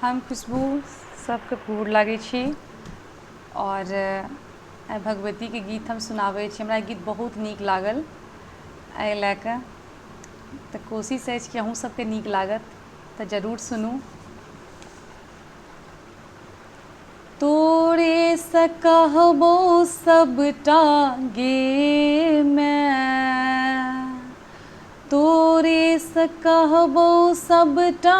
हम खुशबू सबके गोर लागै छी और आइ भगवतीके गीत हम सुनाबै छी। हमरा गीत बहुत नीक लागल, एहि लऽ कऽ तऽ कोशिश अछि कि अहूँ सबके नीक लागत, तऽ जरूर सुनू। तोरे सँ कहबो सबटा गे माय, तोरे सँ कहबो सबटा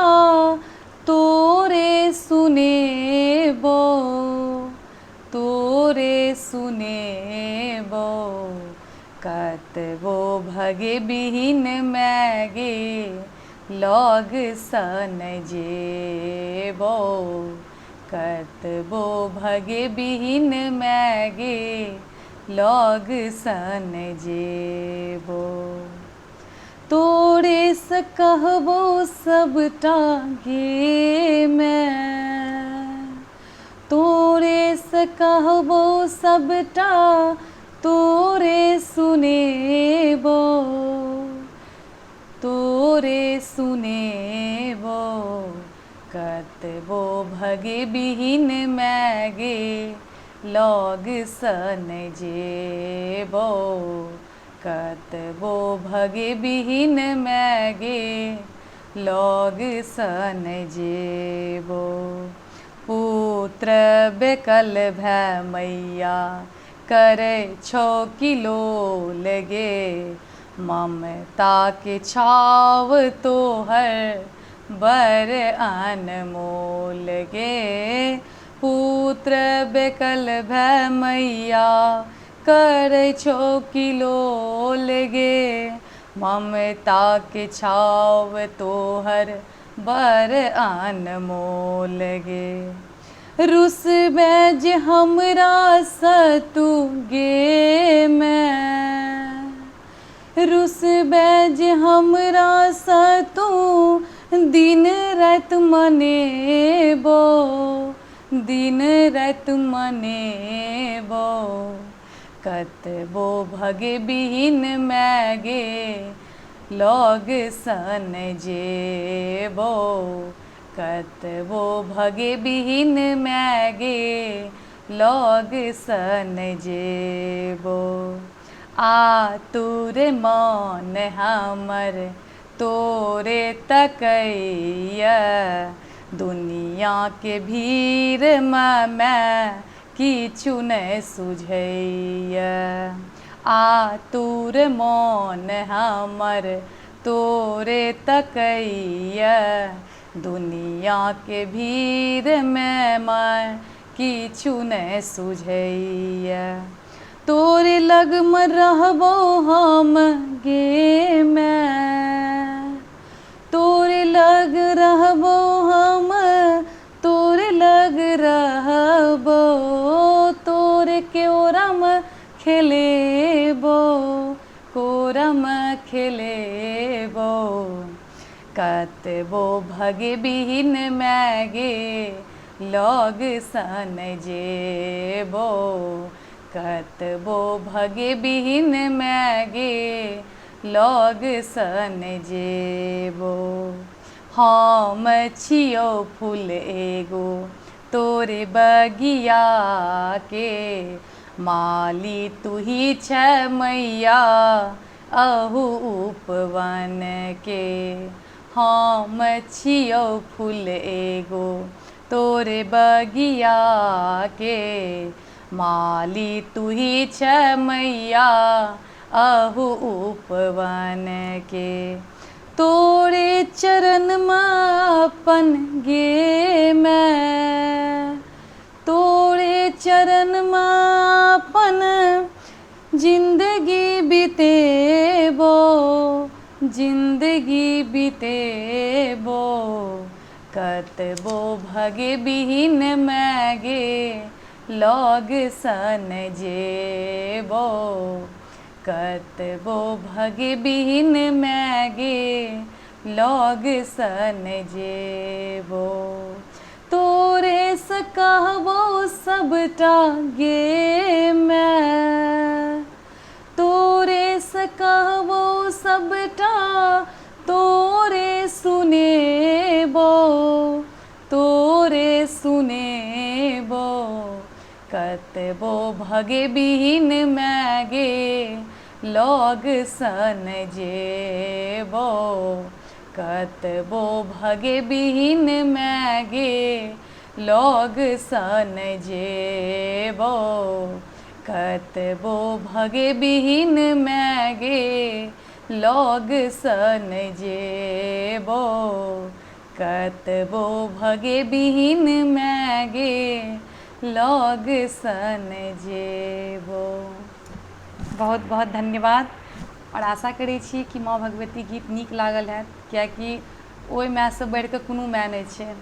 तोरे सुनेबो, तोरे सुनेबो। कतबो भगे बिहीन माय गे लग सँ नहि जेबो, कतबो भगे बिहीन माय गे लग सँ नहि जेबो। तोरे सँ कहबो सबटा गे माय, तोरे सँ कहबो सबटा तोरे सुनेबो, तोरे सुनेबो। कतबो भगे बिहीन माय गे लग सँ नहि जेबो, कतबो भगे बिहीन माय गे लग सँ नहि जेबो। पुत्र बेकल भै मैया करै छौ किलोल गे, ममताके छाव तोहर बड़ अनमोल गे। पुत्र बेकल भै मैया करै छौ किलोल गे, ममताके छाव तोहर बड़ अनमोल गे। रुसबै जे हमरा सँ तू गे माय, रुसबै जे हमरा सँ तू दिन राति मनेबो, दिन राति मनेबो। कतबो भगे बिहीन माय गे लग सँ नहि जेबो, कतबो भगे बिहीन माय गे लग सँ नहि जेबो। आतुर मन हमर तोरे तकैया, दुनियाके भीड़मे माय किछु नहि सुझैया। आतुर मन हमर तोरे तकैया, दुनियाके भीड़मे माय किछु नहि सुझैया। तोरे लगमे रहबो हम गे माय, तोरे लग रहबो हम, तोरे लग रहबो। तोरे कोरामे खेलेबो, कोरामे खेलेबो। कतबो भगे बिहीन माय गे लग सँ नहि जेबो, कतबो भगे बिहीन माय गे लग सँ नहि जेबो। हम छियौ फूल एगो तोरे बगियाके, माली तूही छै मैया अहू उपवनके। हम छियौ फूल एगो तोरे बगियाके, माली तूही छै मैया अहू उपवनके। तोरे चरणमे अपन गे माय, तोरे चरणमे अपन जिन्दगी बितेबो, जिन्दगी बितेबो। कतबो भगे बिहीन माय गे लग सँ नहि जेबो, कतबो भगे बिहीन माय गे लग सँ नहि जेबो। तोरे सँ कहबो सबटा गे माय, तोरे सँ कहबो सबटा तोरे सुनेबो, तोरे सुनेबो कतबो भगे बिहीन मैगे लग सन जेबो कतबो भगे बिहीन मैगे लग सन जेबो कतबो भगे बिहीन मैगे लग सन जेबो कतबो भगे बिहीन मैगे लग सन जेबो। बहुत बहुत धन्यवाद और आशा करै छी कि माँ भगवती गीत नीक लागल हैत, कियाकि ओहि मायसँ बढ़ि कऽ कोनो माय नहि छै।